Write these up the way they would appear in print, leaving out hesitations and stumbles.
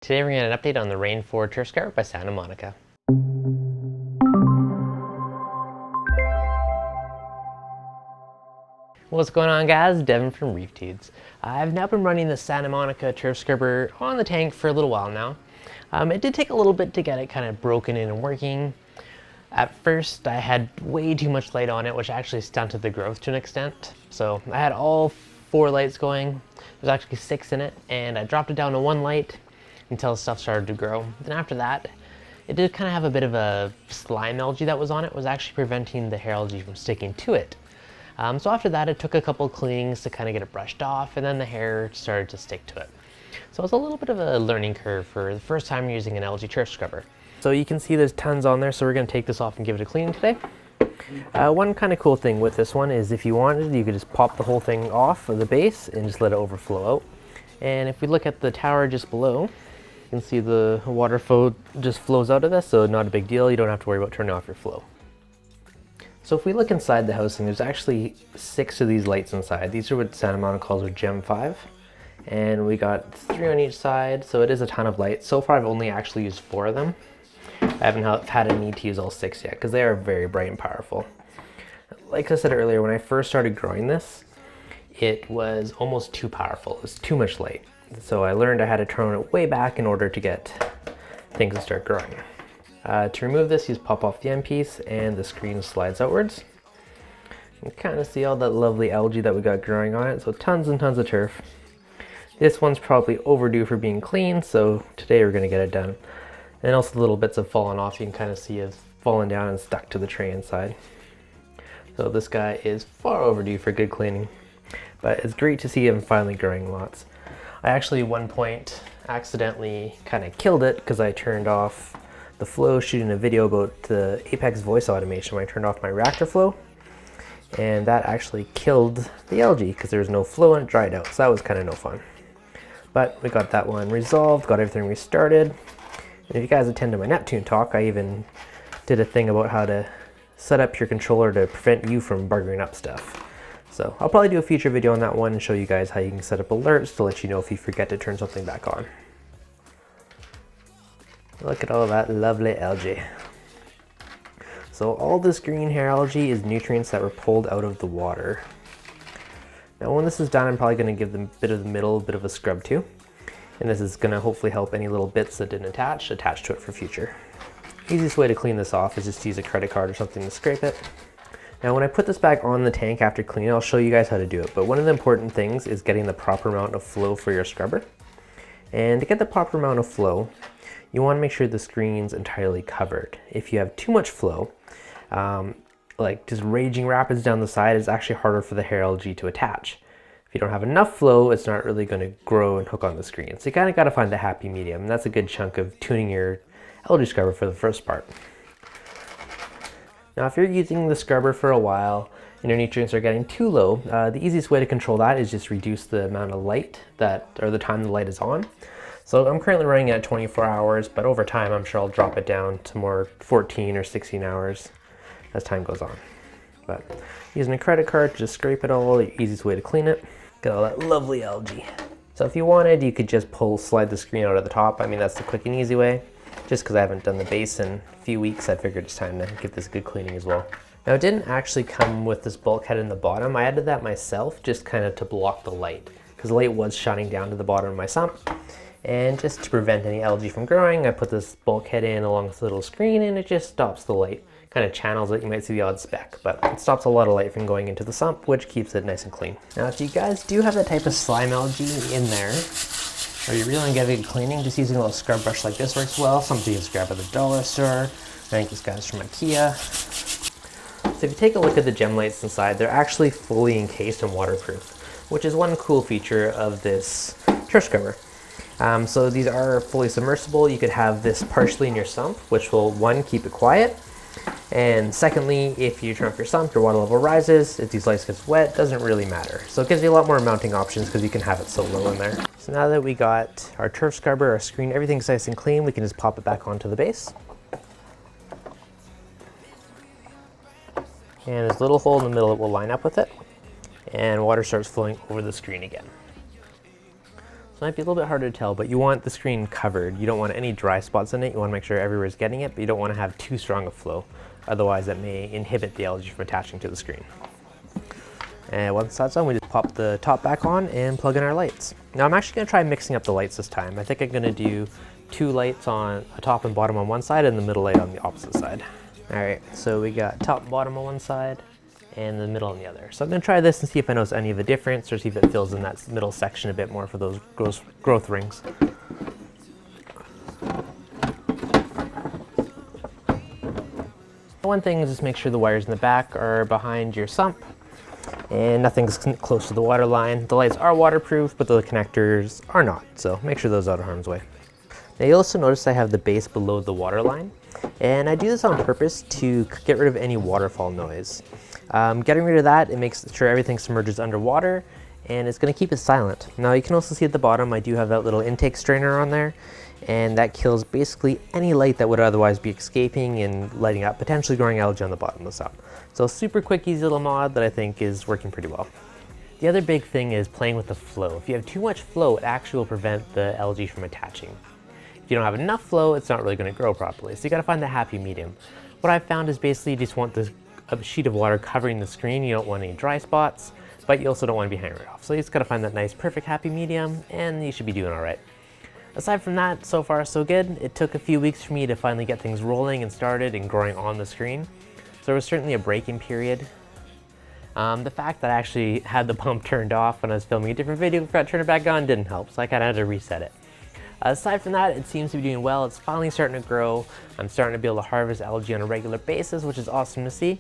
Today we're going to get an update on the Rainforest turf scour by Santa Monica. What's going on, guys? Devin from ReefDudes. I've now been running the Santa Monica turf scrubber on the tank for a little while now. It did take a little bit to get it kind of broken in and working. At first I had way too much light on it, which actually stunted the growth to an extent. So I had all 4 lights going. There's actually 6 in it, and I dropped it down to 1 light until stuff started to grow. Then after that, it did kind of have a bit of a slime algae that was on it. It was actually preventing the hair algae from sticking to it. So after that, it took a couple cleanings to kind of get it brushed off, and then the hair started to stick to it. So it's a little bit of a learning curve for the first time using an algae turf scrubber. So you can see there's tons on there, so we're going to take this off and give it a cleaning today. One kind of cool thing with this one is if you wanted, you could just pop the whole thing off of the base and just let it overflow out. And if we look at the tower just below, you can see the water flow just flows out of this, so not a big deal. You don't have to worry about turning off your flow. So if we look inside the housing, there's actually 6 of these lights inside. These are what Santa Monica calls a Gem 5. And we got 3 on each side, so it is a ton of light. So far I've only actually used 4 of them. I haven't had a need to use all 6 yet, because they are very bright and powerful. Like I said earlier, when I first started growing this, it was almost too powerful. It was too much light. So I learned I had to turn it way back in order to get things to start growing. To remove this, you just pop off the end piece and the screen slides outwards. You can kind of see all that lovely algae that we got growing on it, so tons and tons of turf. This one's probably overdue for being cleaned, so today we're going to get it done. And also the little bits have fallen off. You can kind of see it's fallen down and stuck to the tray inside. So this guy is far overdue for good cleaning, but it's great to see him finally growing lots. I actually at one point accidentally kind of killed it because I turned off the flow shooting a video about the Apex voice automation when I turned off my reactor flow, and that actually killed the algae because there was no flow and it dried out, so that was kind of no fun. But we got that one resolved, got everything restarted. And if you guys attended my Neptune talk, I even did a thing about how to set up your controller to prevent you from buggering up stuff. So I'll probably do a future video on that one and show you guys how you can set up alerts to let you know if you forget to turn something back on. Look at all that lovely algae. So all this green hair algae is nutrients that were pulled out of the water. Now when this is done, I'm probably going to give them a bit of the middle, a bit of a scrub too. And this is going to hopefully help any little bits that didn't attach to it for future. Easiest way to clean this off is just to use a credit card or something to scrape it. Now when I put this back on the tank after cleaning, I'll show you guys how to do it. But one of the important things is getting the proper amount of flow for your scrubber. And to get the proper amount of flow, you want to make sure the screen's entirely covered. If you have too much flow, like just raging rapids down the side, it's actually harder for the hair algae to attach. If you don't have enough flow, it's not really going to grow and hook on the screen. So you kind of got to find the happy medium, and that's a good chunk of tuning your algae scrubber for the first part. Now if you're using the scrubber for a while and your nutrients are getting too low, the easiest way to control that is just reduce the amount of light or the time the light is on. So I'm currently running it at 24 hours, but over time I'm sure I'll drop it down to more 14 or 16 hours as time goes on. But using a credit card to just scrape it all, the easiest way to clean it. Get all that lovely algae. So if you wanted, you could just slide the screen out of the top. I mean, that's the quick and easy way. Just because I haven't done the base in a few weeks, I figured it's time to give this a good cleaning as well. Now it didn't actually come with this bulkhead in the bottom. I added that myself just kind of to block the light, because the light was shining down to the bottom of my sump. And just to prevent any algae from growing, I put this bulkhead in along this little screen, and it just stops the light. Kind of channels it. You might see the odd speck, but it stops a lot of light from going into the sump, which keeps it nice and clean. Now if you guys do have that type of slime algae in there, or you're really going to get a good cleaning, just using a little scrub brush like this works well. Something you can grab at the dollar store. I think this guy's from IKEA. So if you take a look at the gem lights inside, they're actually fully encased and waterproof, which is one cool feature of this turf scrubber. So these are fully submersible. You could have this partially in your sump, which will, one, keep it quiet, and secondly, if you turn off your sump, your water level rises. If these lights get wet, it doesn't really matter. So it gives you a lot more mounting options because you can have it so low in there. So now that we got our turf scrubber, our screen, everything's nice and clean, we can just pop it back onto the base. And there's a little hole in the middle that will line up with it, and water starts flowing over the screen again. So it might be a little bit harder to tell, but you want the screen covered. You don't want any dry spots in it. You want to make sure everywhere's getting it, but you don't want to have too strong a flow. Otherwise, that may inhibit the algae from attaching to the screen. And once that's done, we just pop the top back on and plug in our lights. Now I'm actually going to try mixing up the lights this time. I think I'm going to do 2 lights on a top and bottom on one side and the middle light on the opposite side. All right, so we got top and bottom on one side and the middle on the other. So I'm going to try this and see if I notice any of the difference or see if it fills in that middle section a bit more for those growth rings. One thing is just make sure the wires in the back are behind your sump and nothing's close to the water line. The lights are waterproof, but the connectors are not, so make sure those are out of harm's way. Now you'll also notice I have the base below the water line, and I do this on purpose to get rid of any waterfall noise. Getting rid of that, it makes sure everything submerges underwater, and it's going to keep it silent. Now you can also see at the bottom I do have that little intake strainer on there, and that kills basically any light that would otherwise be escaping and lighting up, potentially growing algae on the bottom of the sump. So super quick, easy little mod that I think is working pretty well. The other big thing is playing with the flow. If you have too much flow, it actually will prevent the algae from attaching. If you don't have enough flow, it's not really going to grow properly. So you got to find the happy medium. What I've found is basically you just want a sheet of water covering the screen. You don't want any dry spots, but you also don't want to be hanging it off. So you just got to find that nice, perfect happy medium, and you should be doing all right. Aside from that, so far so good. It took a few weeks for me to finally get things rolling and started and growing on the screen. So there was certainly a break-in period. The fact that I actually had the pump turned off when I was filming a different video, forgot to turn it back on, didn't help, so I kind of had to reset it. Aside from that, it seems to be doing well. It's finally starting to grow. I'm starting to be able to harvest algae on a regular basis, which is awesome to see.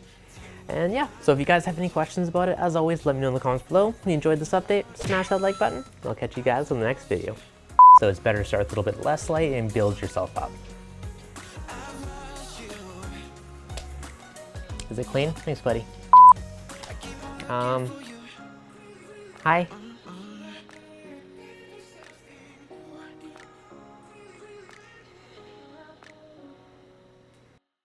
And yeah, so if you guys have any questions about it, as always, let me know in the comments below. If you enjoyed this update, smash that like button. I'll catch you guys on the next video. So it's better to start with a little bit less light and build yourself up. Is it clean? Thanks, buddy. Hi.